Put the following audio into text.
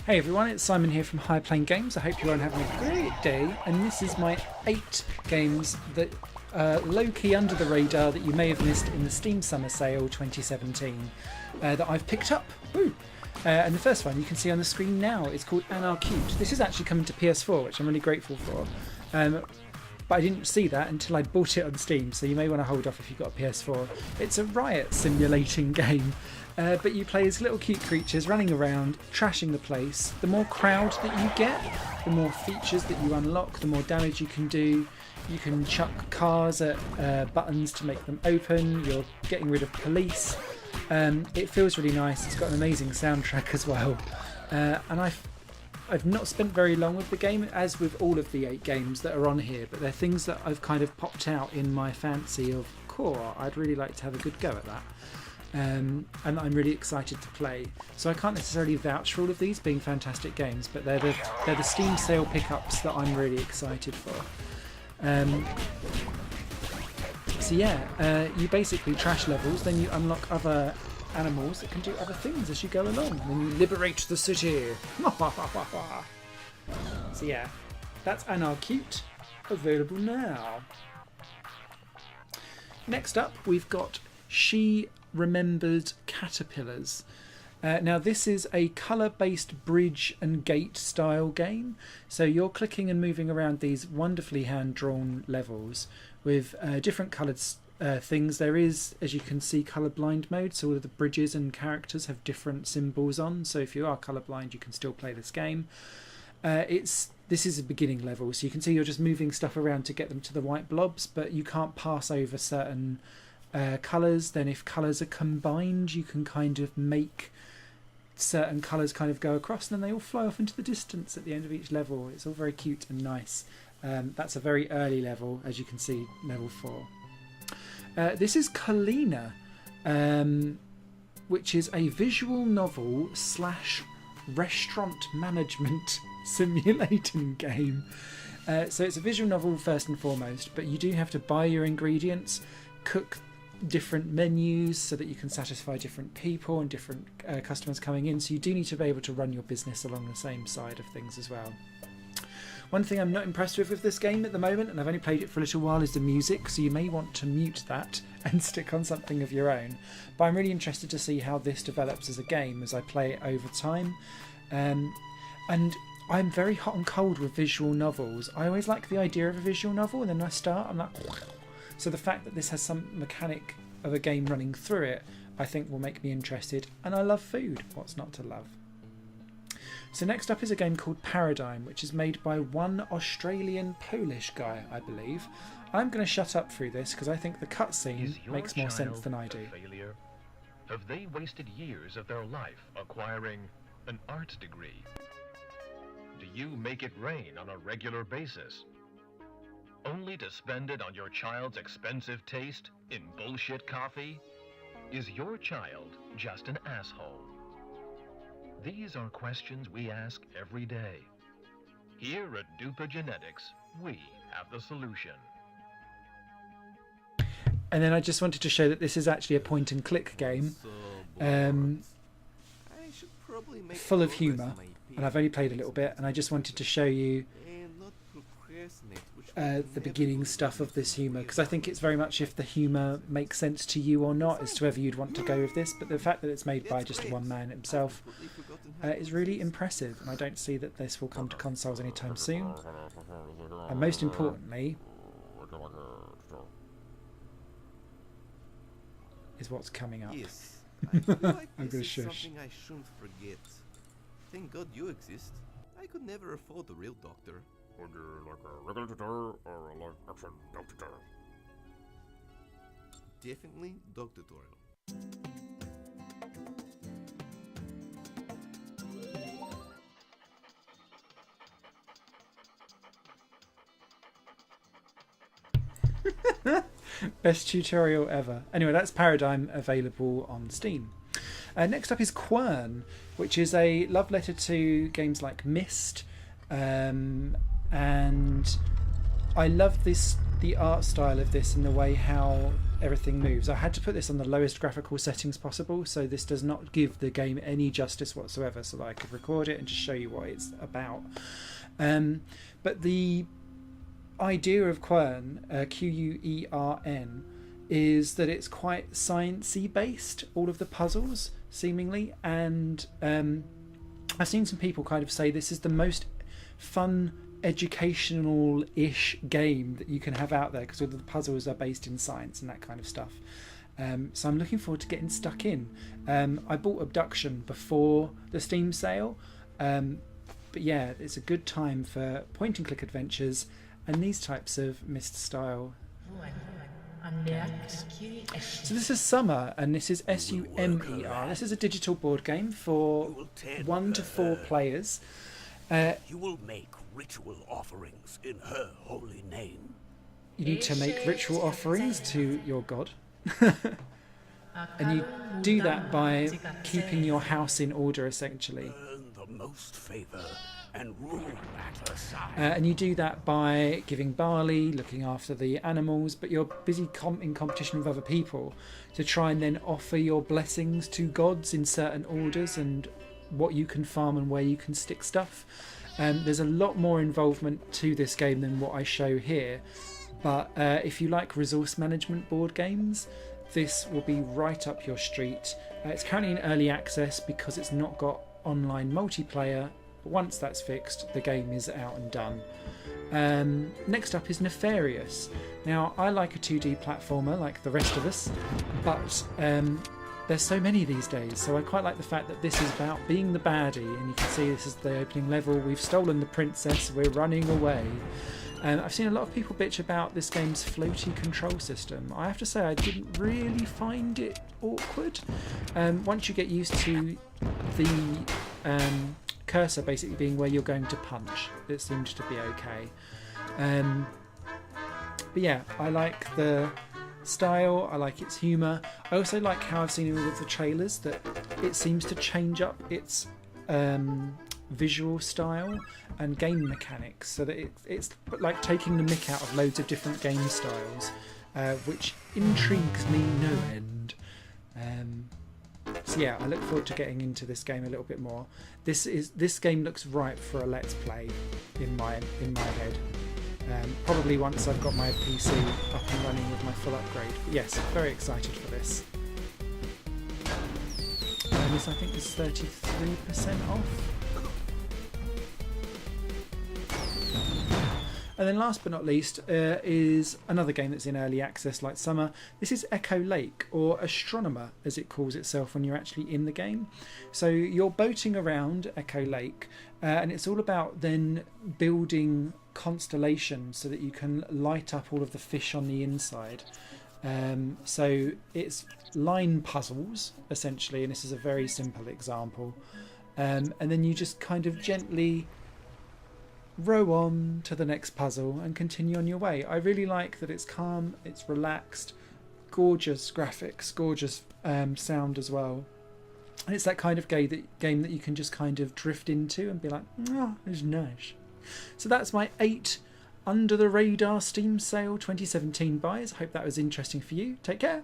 Hey everyone, it's Simon here from High Plane Games. I hope you're all having a great day, and this is my 8 games that low-key under the radar that you may have missed in the Steam Summer Sale 2017 that I've picked up. Woo! And the first one you can see on the screen now is called Anarcute. This is actually coming to PS4, which I'm really grateful for. But I didn't see that until I bought it on Steam, so you may want to hold off if you've got a PS4. It's a riot simulating game, but you play as little cute creatures running around, trashing the place. The more crowd that you get, the more features that you unlock, the more damage you can do. You can chuck cars at buttons to make them open. You're getting rid of police. It feels really nice. It's got an amazing soundtrack as well. And I've not spent very long with the game, as with all of the 8 games that are on here, but they're things that I've kind of popped out in my fancy of, cool, I'd really like to have a good go at that. And I'm really excited to play. So I can't necessarily vouch for all of these being fantastic games, but they're the Steam sale pickups that I'm really excited for. So yeah, you basically trash levels, then you unlock other animals that can do other things as you go along, and then you liberate the city. So yeah, that's Anarcute, available now. Next up, we've got She Remembered Caterpillars. Now this is a colour-based bridge and gate style game, so you're clicking and moving around these wonderfully hand-drawn levels with different coloured things. There is, as you can see, colourblind mode, so all of the bridges and characters have different symbols on, so if you are colourblind you can still play this game. This is a beginning level, so you can see you're just moving stuff around to get them to the white blobs, but you can't pass over certain colours. Then if colours are combined you can kind of make certain colours kind of go across, and then they all fly off into the distance at the end of each level. It's all very cute and nice. That's a very early level, as you can see, level 4. This is Kalina, which is a visual novel / restaurant management simulating game. So it's a visual novel first and foremost, but you do have to buy your ingredients, cook different menus so that you can satisfy different people and different customers coming in. So you do need to be able to run your business along the same side of things as well. One thing I'm not impressed with this game at the moment, and I've only played it for a little while, is the music, so you may want to mute that and stick on something of your own. But I'm really interested to see how this develops as a game as I play it over time. And I'm very hot and cold with visual novels. I always like the idea of a visual novel, and then I start, I'm like... So the fact that this has some mechanic of a game running through it, I think will make me interested. And I love food, what's not to love? So next up is a game called Paradigm, which is made by one Australian Polish guy, I believe. I'm going to shut up through this because I think the cutscene makes more sense than I do. Failure? Have they wasted years of their life acquiring an art degree? Do you make it rain on a regular basis, only to spend it on your child's expensive taste in bullshit coffee? Is your child just an asshole? These are questions we ask every day. Here at Dupa Genetics, we have the solution. And then I just wanted to show that this is actually a point-and-click game, full of humour, and I've only played a little bit, and I just wanted to show you the beginning stuff of this humour, because I think it's very much if the humour makes sense to you or not as to whether you'd want to go with this, but the fact that it's made by just one man himself is really impressive, and I don't see that this will come to consoles anytime soon. And most importantly is what's coming up. Yes, I feel like I'm this gonna is shush. something I shouldn't forget. Thank God you exist. I could never afford a real doctor. Would you like a regular tutor or a live action dog tutor? Definitely dog tutorial. Best tutorial ever. Anyway, that's Paradigm, available on Steam. Next up is Quern, which is a love letter to games like Myst, and I love the art style of this and the way how everything moves. I had to put this on the lowest graphical settings possible, so this does not give the game any justice whatsoever, so that I could record it and just show you what it's about. But the idea of Quern, Quern, is that it's quite sciencey based, all of the puzzles seemingly, and I've seen some people kind of say this is the most fun educational-ish game that you can have out there, because all the puzzles are based in science and that kind of stuff. So I'm looking forward to getting stuck in. I bought Abduction before the Steam sale, but yeah, it's a good time for point and click adventures and these types of Myst style. So this is Summer, and this is Sumer. This is a digital board game for 1 to 4 players. You will make ritual offerings in her holy name. You need to make ritual offerings to your god. And you do that by keeping your house in order, essentially. Earn the most favor and rule at her side. And you do that by giving barley, looking after the animals, but you're busy in competition with other people to try and then offer your blessings to gods in certain orders and what you can farm and where you can stick stuff. There's a lot more involvement to this game than what I show here, but if you like resource management board games, this will be right up your street. It's currently in early access because it's not got online multiplayer, but once that's fixed, the game is out and done. Next up is Nefarious. Now, I like a 2D platformer like the rest of us, but there's so many these days, so I quite like the fact that this is about being the baddie, and you can see this is the opening level. We've stolen the princess, we're running away. I've seen a lot of people bitch about this game's floaty control system. I have to say I didn't really find it awkward. Once you get used to the cursor basically being where you're going to punch, it seems to be okay. But yeah, I like the style, I like its humour. I also like how I've seen in all of the trailers that it seems to change up its visual style and game mechanics, so that it's like taking the mick out of loads of different game styles, which intrigues me no end. So yeah, I look forward to getting into this game a little bit more. This game looks ripe for a let's play in my head. Probably once I've got my PC up and running with my full upgrade. But yes, very excited for this. And this I think is 33% off. And then last but not least is another game that's in early access like Summer. This is Echo Lake, or Astronomer as it calls itself when you're actually in the game. So you're boating around Echo Lake, and it's all about then building constellations so that you can light up all of the fish on the inside. So it's line puzzles essentially, and this is a very simple example. And then you just kind of gently row on to the next puzzle and continue on your way. I really like that it's calm, it's relaxed, gorgeous graphics, gorgeous sound as well. And it's that kind of game that you can just kind of drift into and be like, oh, it's nice. So that's my 8 under the radar Steam sale 2017 buys. I hope that was interesting for you. Take care.